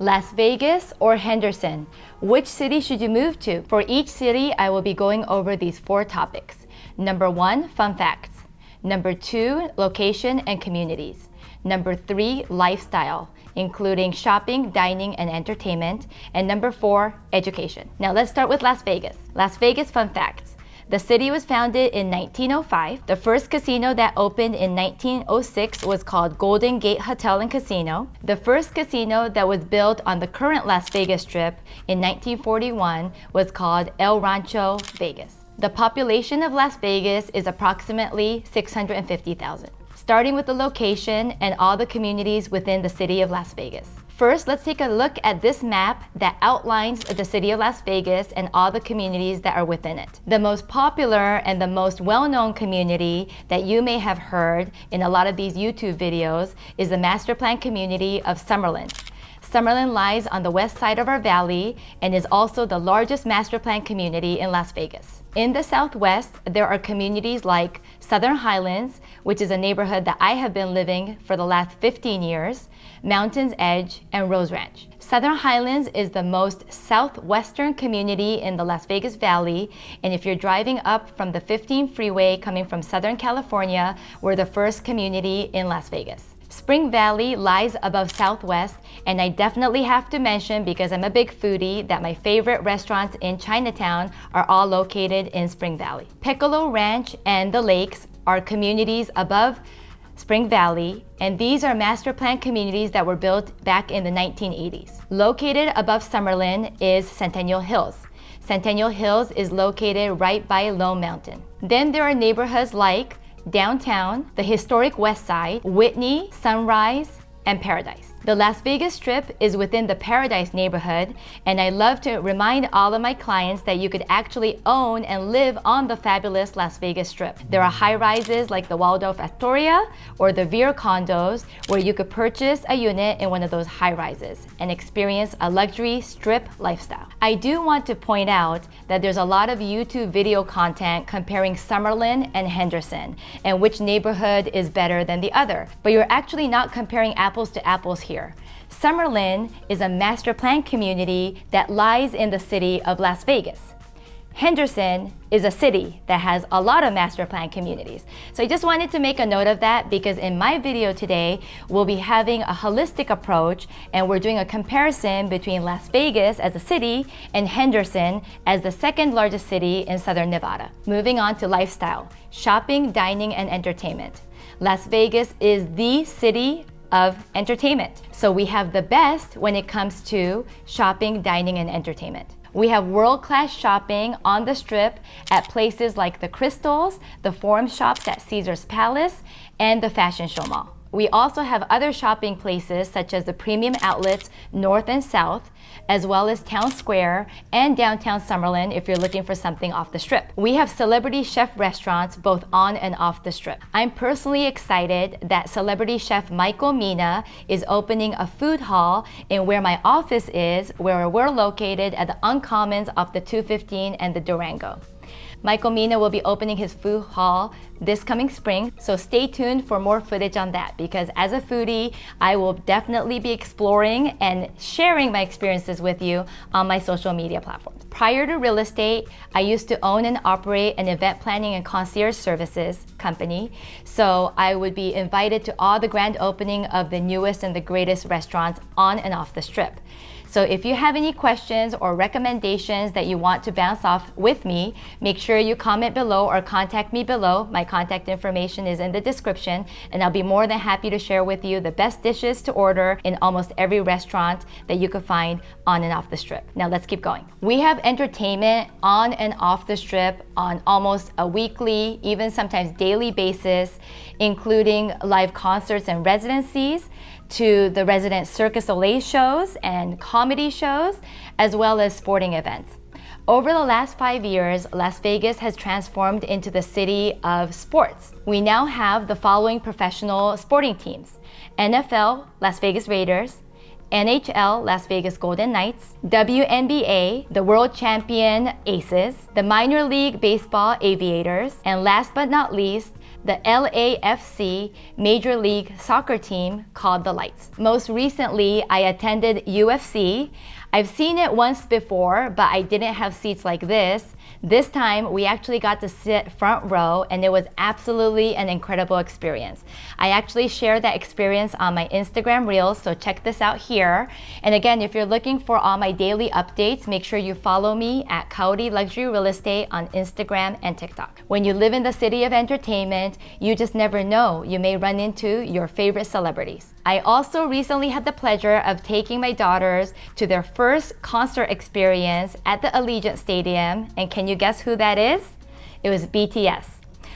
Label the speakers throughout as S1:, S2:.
S1: Las Vegas or Henderson? Which city should you move to? For each city, I will be going over these 4 topics. Number 1, fun facts. Number 2, location and communities. Number 3, lifestyle, including shopping, dining, and entertainment. And number 4, education. Now let's start with Las Vegas. Las Vegas fun facts. The city was founded in 1905. The first casino that opened in 1906 was called Golden Gate Hotel and Casino. The first casino that was built on the current Las Vegas Strip in 1941 was called El Rancho Vegas. The population of Las Vegas is approximately 650,000. Starting with the location and all the communities within the city of Las Vegas. First, let's take a look at this map that outlines the city of Las Vegas and all the communities that are within it. The most popular and the most well-known community that you may have heard in a lot of these YouTube videos is the master plan community of Summerlin. Summerlin lies on the west side of our valley and is also the largest master plan community in Las Vegas. In the southwest, there are communities like Southern Highlands, which is a neighborhood that I have been living for the last 15 years, Mountains Edge, and Rose Ranch. Southern Highlands is the most southwestern community in the Las Vegas Valley, and if you're driving up from the 15 freeway coming from Southern California, we're the first community in Las Vegas. Spring Valley lies above Southwest, and I definitely have to mention, because I'm a big foodie, that my favorite restaurants in Chinatown are all located in Spring Valley. Piccolo Ranch and the Lakes are communities above Spring Valley, and these are master plan communities that were built back in the 1980s. Located above Summerlin is Centennial Hills. Centennial Hills is located right by Lone Mountain. Then there are neighborhoods like Downtown, the historic West Side, Whitney, Sunrise, and Paradise. The Las Vegas Strip is within the Paradise neighborhood, and I love to remind all of my clients that you could actually own and live on the fabulous Las Vegas Strip. There are high-rises like the Waldorf Astoria or the Veer condos where you could purchase a unit in one of those high-rises and experience a luxury strip lifestyle. I do want to point out that there's a lot of YouTube video content comparing Summerlin and Henderson and which neighborhood is better than the other, but you're actually not comparing apples to apples here. Summerlin is a master plan community that lies in the city of Las Vegas. Henderson is a city that has a lot of master plan communities. So I just wanted to make a note of that, because in my video today, we'll be having a holistic approach, and we're doing a comparison between Las Vegas as a city and Henderson as the second largest city in Southern Nevada. Moving on to lifestyle, shopping, dining, and entertainment. Las Vegas is the city of entertainment. So we have the best when it comes to shopping, dining, and entertainment. We have world-class shopping on the Strip at places like the Crystals, the Forum Shops at Caesar's Palace, and the Fashion Show Mall. We also have other shopping places such as the premium outlets North and South, as well as Town Square and downtown Summerlin if you're looking for something off the Strip. We have celebrity chef restaurants both on and off the Strip. I'm personally excited that celebrity chef Michael Mina is opening a food hall in where my office is, where we're located at the Uncommons off the 215 and the Durango. Michael Mina will be opening his food hall this coming spring, so stay tuned for more footage on that, because as a foodie, I will definitely be exploring and sharing my experiences with you on my social media platforms. Prior to real estate, I used to own and operate an event planning and concierge services company, so I would be invited to all the grand opening of the newest and the greatest restaurants on and off the Strip. So if you have any questions or recommendations that you want to bounce off with me, make sure you comment below or contact me below. My contact information is in the description, and I'll be more than happy to share with you the best dishes to order in almost every restaurant that you could find on and off the Strip. Now let's keep going. We have entertainment on and off the Strip on almost a weekly, even sometimes daily basis, including live concerts and residencies, to the resident Circus Soleil shows and comedy shows, as well as sporting events. Over the last 5 years, Las Vegas has transformed into the city of sports. We now have the following professional sporting teams: NFL, Las Vegas Raiders; NHL, Las Vegas Golden Knights; WNBA, the world champion Aces; the minor league baseball Aviators; and last but not least, the LAFC Major League Soccer team called the Lights. Most recently, I attended UFC. I've seen it once before, but I didn't have seats like this. This time, we actually got to sit front row, and it was absolutely an incredible experience. I actually shared that experience on my Instagram Reels, so check this out here. And again, if you're looking for all my daily updates, make sure you follow me at Kaori Luxury Real Estate on Instagram and TikTok. When you live in the city of entertainment, you just never know. You may run into your favorite celebrities. I also recently had the pleasure of taking my daughters to their first concert experience at the Allegiant Stadium, and can you guess who that is? It was BTS.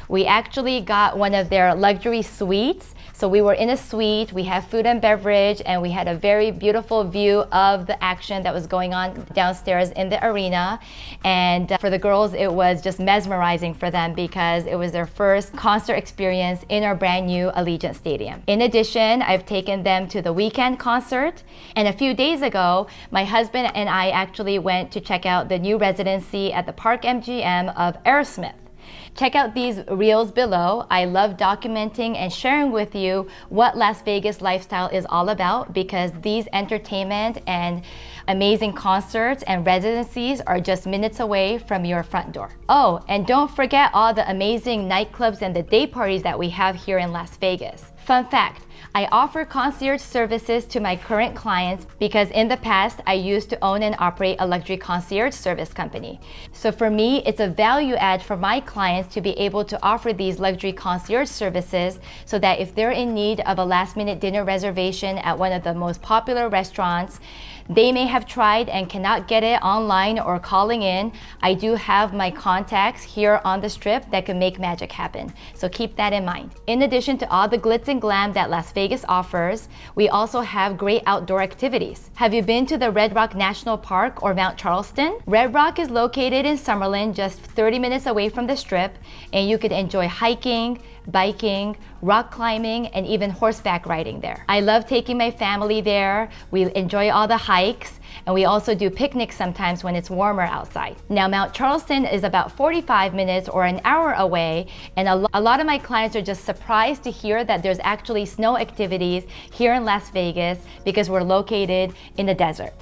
S1: We actually got one of their luxury suites. So we were in a suite, we had food and beverage, and we had a very beautiful view of the action that was going on downstairs in the arena. And for the girls, it was just mesmerizing for them because it was their first concert experience in our brand new Allegiant Stadium. In addition, I've taken them to the weekend concert. And a few days ago, my husband and I actually went to check out the new residency at the Park MGM of Aerosmith. Check out these reels below. I love documenting and sharing with you what Las Vegas lifestyle is all about because these entertainment and amazing concerts and residencies are just minutes away from your front door. Oh, and don't forget all the amazing nightclubs and the day parties that we have here in Las Vegas. Fun fact, I offer concierge services to my current clients because in the past, I used to own and operate a luxury concierge service company. So for me, it's a value add for my clients to be able to offer these luxury concierge services so that if they're in need of a last-minute dinner reservation at one of the most popular restaurants, they may have tried and cannot get it online or calling in. I do have my contacts here on the strip that can make magic happen. So keep that in mind. In addition to all the glitz and glam that Las Vegas offers, we also have great outdoor activities. Have you been to the Red Rock National Park or Mount Charleston? Red Rock is located in Summerlin, just 30 minutes away from the strip, and you could enjoy hiking, biking, rock climbing, and even horseback riding there. I love taking my family there. We enjoy all the hikes, and we also do picnics sometimes when it's warmer outside. Now, Mount Charleston is about 45 minutes or an hour away, and a lot of my clients are just surprised to hear that there's actually snow activities here in Las Vegas because we're located in the desert.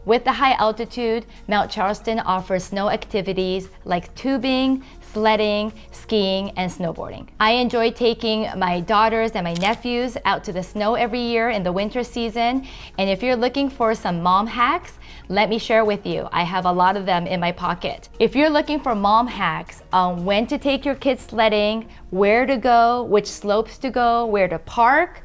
S1: With the high altitude, Mount Charleston offers snow activities like tubing, sledding, skiing, and snowboarding. I enjoy taking my daughters and my nephews out to the snow every year in the winter season. And if you're looking for some mom hacks, let me share with you. I have a lot of them in my pocket. If you're looking for mom hacks on when to take your kids sledding, where to go, which slopes to go, where to park,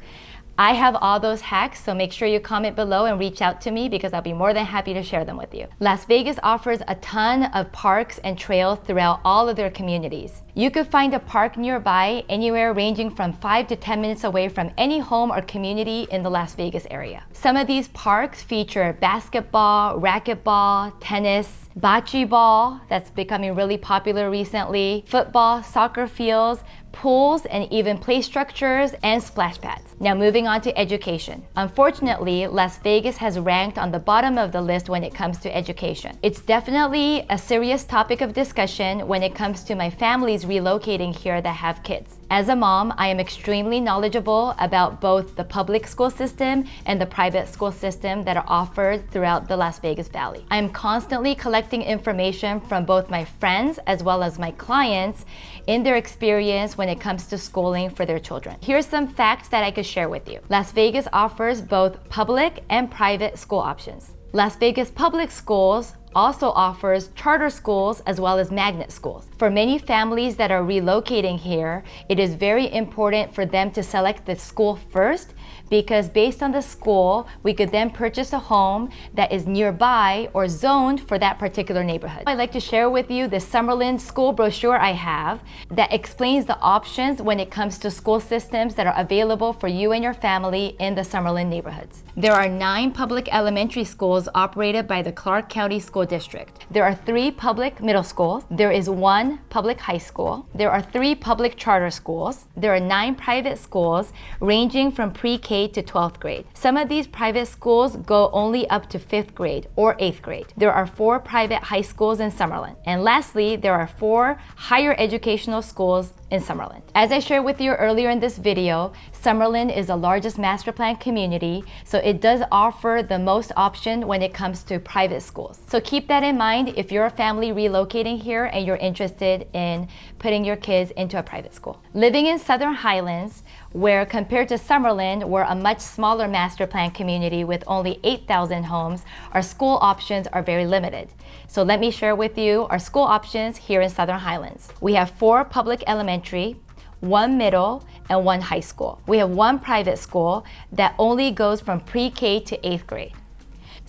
S1: I have all those hacks, so make sure you comment below and reach out to me because I'll be more than happy to share them with you. Las Vegas offers a ton of parks and trails throughout all of their communities. You could find a park nearby anywhere ranging from 5 to 10 minutes away from any home or community in the Las Vegas area. Some of these parks feature basketball, racquetball, tennis, bocce ball, that's becoming really popular recently, football, soccer fields, pools, and even play structures and splash pads. Now moving on to education. Unfortunately, Las Vegas has ranked on the bottom of the list when it comes to education. It's definitely a serious topic of discussion when it comes to my families relocating here that have kids. As a mom, I am extremely knowledgeable about both the public school system and the private school system that are offered throughout the Las Vegas Valley. I am constantly collecting information from both my friends as well as my clients in their experience when it comes to schooling for their children. Here's some facts that I could share with you. Las Vegas offers both public and private school options. Las Vegas Public Schools also offers charter schools as well as magnet schools. For many families that are relocating here, it is very important for them to select the school first because based on the school, we could then purchase a home that is nearby or zoned for that particular neighborhood. I'd like to share with you the Summerlin school brochure I have that explains the options when it comes to school systems that are available for you and your family in the Summerlin neighborhoods. There are 9 public elementary schools operated by the Clark County School District. There are 3 public middle schools. There is 1 public high school. There are 3 public charter schools. There are 9 private schools ranging from pre-K to 12th grade. Some of these private schools go only up to 5th grade or 8th grade. There are 4 private high schools in Summerlin. And lastly, there are 4 higher educational schools in Summerlin. As I shared with you earlier in this video, Summerlin is the largest master plan community, so it does offer the most option when it comes to private schools. So keep that in mind if you're a family relocating here and you're interested in putting your kids into a private school. Living in Southern Highlands, where compared to Summerlin, we're a much smaller master plan community with only 8,000 homes, our school options are very limited. So let me share with you our school options here in Southern Highlands. We have 4 public elementary, 1 middle, and 1 high school. We have 1 private school that only goes from pre-K to 8th grade.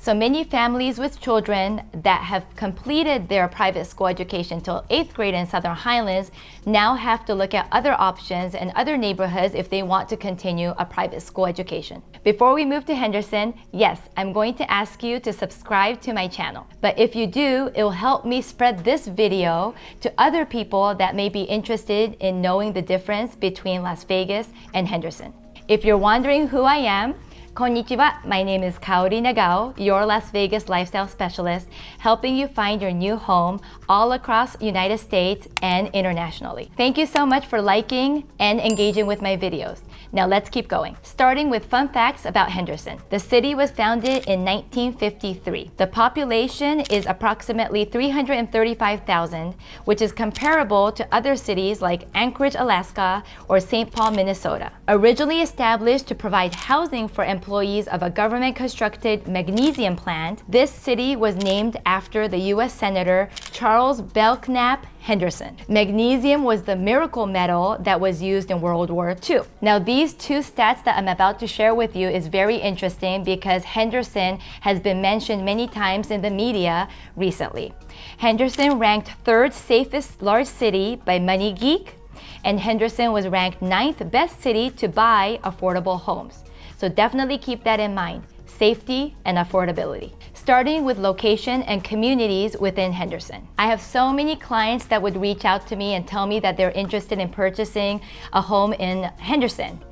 S1: So many families with children that have completed their private school education till 8th grade in Southern Highlands now have to look at other options in other neighborhoods if they want to continue a private school education. Before we move to Henderson, yes, I'm going to ask you to subscribe to my channel. But if you do, it will help me spread this video to other people that may be interested in knowing the difference between Las Vegas and Henderson. If you're wondering who I am, Konnichiwa, my name is Kaori Nagao, your Las Vegas lifestyle specialist, helping you find your new home all across the United States and internationally. Thank you so much for liking and engaging with my videos. Now let's keep going. Starting with fun facts about Henderson. The city was founded in 1953. The population is approximately 335,000, which is comparable to other cities like Anchorage, Alaska, or St. Paul, Minnesota. Originally established to provide housing for employees of a government-constructed magnesium plant, this city was named after the U.S. Senator Charles Belknap Henderson. Magnesium was the miracle metal that was used in World War II. Now, these 2 stats that I'm about to share with you is very interesting because Henderson has been mentioned many times in the media recently. Henderson ranked 3rd safest large city by Money Geek, and Henderson was ranked 9th best city to buy affordable homes. So definitely keep that in mind, safety and affordability. Starting with location and communities within Henderson. I have so many clients that would reach out to me and tell me that they're interested in purchasing a home in Henderson.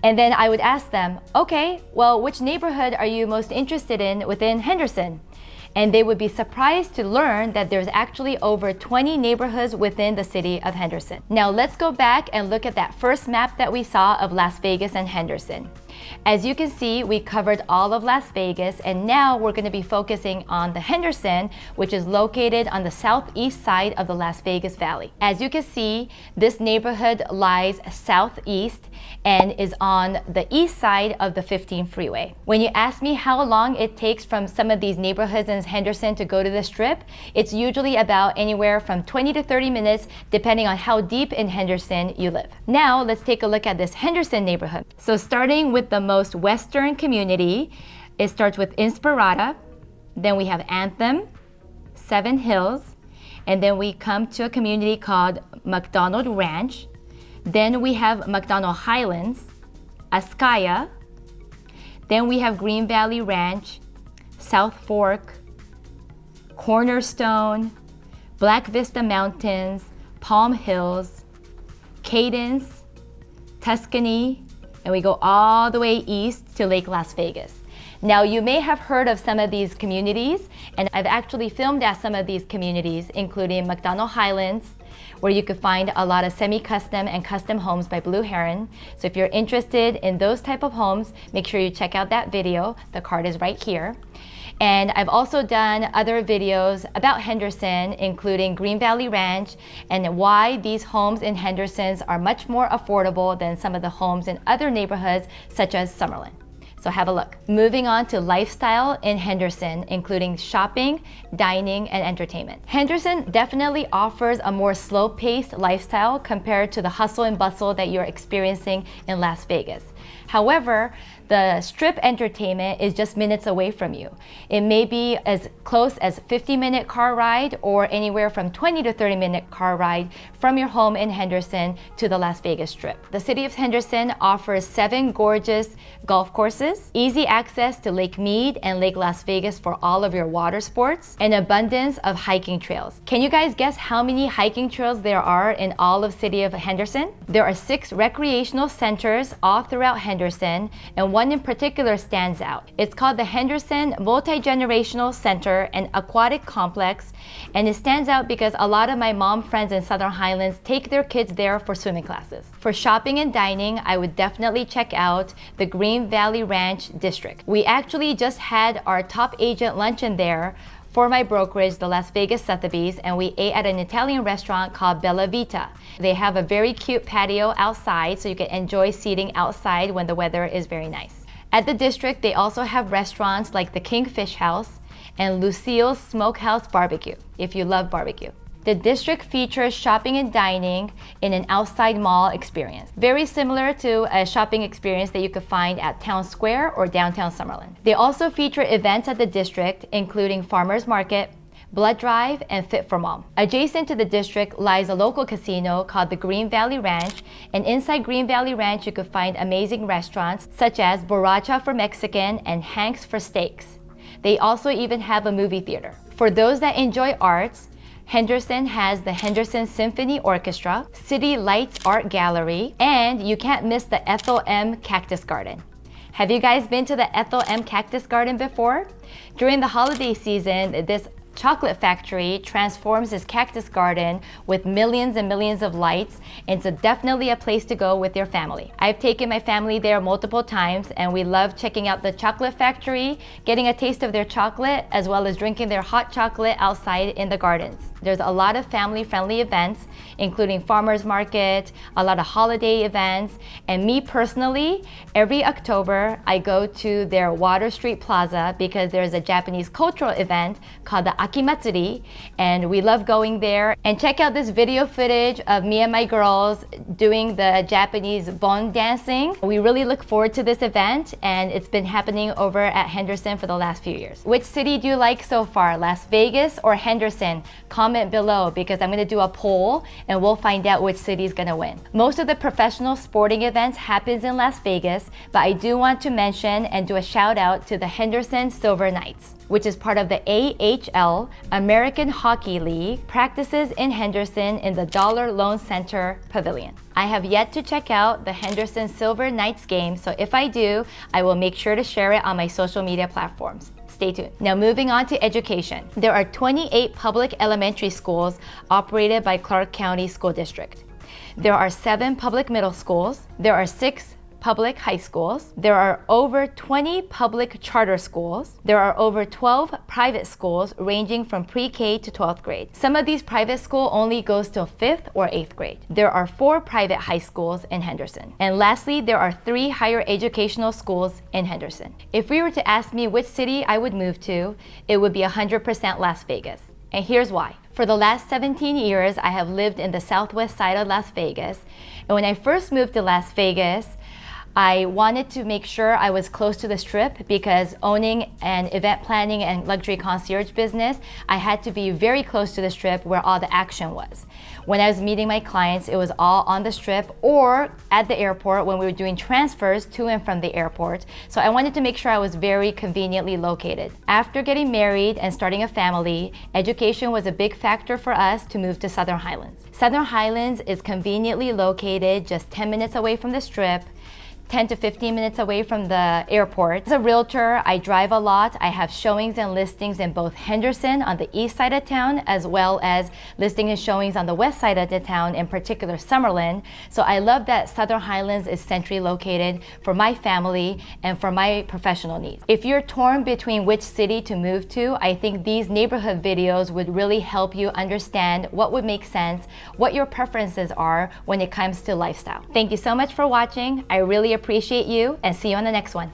S1: And then I would ask them, okay, well, which neighborhood are you most interested in within Henderson? And they would be surprised to learn that there's actually over 20 neighborhoods within the city of Henderson. Now let's go back and look at that first map that we saw of Las Vegas and Henderson. As you can see, we covered all of Las Vegas, and now we're going to be focusing on the Henderson, which is located on the southeast side of the Las Vegas Valley. As you can see, this neighborhood lies southeast and is on the east side of the 15 freeway. When you ask me how long it takes from some of these neighborhoods in Henderson to go to the Strip, it's usually about anywhere from 20 to 30 minutes, depending on how deep in Henderson you live. Now, let's take a look at this Henderson neighborhood. So starting with the most western community, it starts with Inspirata, then we have Anthem, Seven Hills, and then we come to a community called McDonald Ranch. Then we have McDonald Highlands, Askaya, then we have Green Valley Ranch, South Fork, Cornerstone, Black Vista Mountains, Palm Hills, Cadence, Tuscany, and we go all the way east to Lake Las Vegas. Now, you may have heard of some of these communities, and I've actually filmed at some of these communities, including McDonald Highlands, where you could find a lot of semi-custom and custom homes by Blue Heron. So if you're interested in those type of homes, make sure you check out that video. The card is right here. And I've also done other videos about Henderson, including Green Valley Ranch, and why these homes in Henderson's are much more affordable than some of the homes in other neighborhoods, such as Summerlin. So have a look. Moving on to lifestyle in Henderson, including shopping, dining, and entertainment. Henderson definitely offers a more slow-paced lifestyle compared to the hustle and bustle that you're experiencing in Las Vegas. However, the Strip entertainment is just minutes away from you. It may be as close as 50-minute car ride or anywhere from 20 to 30-minute car ride from your home in Henderson to the Las Vegas Strip. The city of Henderson offers 7 gorgeous golf courses, easy access to Lake Mead and Lake Las Vegas for all of your water sports, and abundance of hiking trails. Can you guys guess how many hiking trails there are in all of city of Henderson? There are 6 recreational centers all throughout Henderson, and one in particular stands out. It's called the Henderson Multi-Generational Center and Aquatic Complex, and it stands out because a lot of my mom friends in Southern Highlands take their kids there for swimming classes. For shopping and dining, I would definitely check out the Green Valley Ranch district. We actually just had our top agent luncheon there for my brokerage, the Las Vegas Sotheby's, and we ate at an Italian restaurant called Bella Vita. They have a very cute patio outside, so you can enjoy seating outside when the weather is very nice. At the district, they also have restaurants like the Kingfish House and Lucille's Smokehouse Barbecue, if you love barbecue. The district features shopping and dining in an outside mall experience, very similar to a shopping experience that you could find at Town Square or downtown Summerlin. They also feature events at the district, including farmers market, blood drive, and Fit for Mom. Adjacent to the district lies a local casino called the Green Valley Ranch, and inside Green Valley Ranch you could find amazing restaurants such as Borracha for Mexican and Hank's for Steaks. They also even have a movie theater. For those that enjoy arts, Henderson has the Henderson Symphony Orchestra, City Lights Art Gallery, and you can't miss the Ethel M. Cactus Garden. Have you guys been to the Ethel M. Cactus Garden before? During the holiday season, this chocolate factory transforms this cactus garden with millions and millions of lights, and it's definitely a place to go with your family. I've taken my family there multiple times, and we love checking out the chocolate factory, getting a taste of their chocolate, as well as drinking their hot chocolate outside in the gardens. There's a lot of family-friendly events, including farmers market, a lot of holiday events, and me personally, every October I go to their Water Street Plaza because there's a Japanese cultural event called the Akimatsuri, and we love going there. And check out this video footage of me and my girls doing the Japanese bon dancing. We really look forward to this event, and it's been happening over at Henderson for the last few years. Which city do you like so far, Las Vegas or Henderson? Comment below, because I'm going to do a poll and we'll find out which city is going to win. Most of the professional sporting events happens in Las Vegas, but I do want to mention and do a shout out to the Henderson Silver Knights, which is part of the AHL, American Hockey League, practices in Henderson in the Dollar Loan Center Pavilion. I have yet to check out the Henderson Silver Knights game, so if I do, I will make sure to share it on my social media platforms. Stay tuned. Now moving on to education. There are 28 public elementary schools operated by Clark County School District. There are 7 public middle schools. There are 6 public high schools. There are over 20 public charter schools. There are over 12 private schools ranging from pre-K to 12th grade. Some of these private schools only goes till 5th or 8th grade. There are 4 private high schools in Henderson. And lastly, there are 3 higher educational schools in Henderson. If we were to ask me which city I would move to, it would be 100% Las Vegas. And here's why. For the last 17 years, I have lived in the southwest side of Las Vegas. And when I first moved to Las Vegas, I wanted to make sure I was close to the Strip because owning an event planning and luxury concierge business, I had to be very close to the Strip where all the action was. When I was meeting my clients, it was all on the Strip or at the airport when we were doing transfers to and from the airport. So I wanted to make sure I was very conveniently located. After getting married and starting a family, education was a big factor for us to move to Southern Highlands. Southern Highlands is conveniently located just 10 minutes away from the Strip, 10 to 15 minutes away from the airport. As a realtor, I drive a lot. I have showings and listings in both Henderson on the east side of town, as well as listings and showings on the west side of the town, in particular Summerlin. So I love that Southern Highlands is centrally located for my family and for my professional needs. If you're torn between which city to move to, I think these neighborhood videos would really help you understand what would make sense, what your preferences are when it comes to lifestyle. Thank you so much for watching. I really appreciate you, and see you on the next one.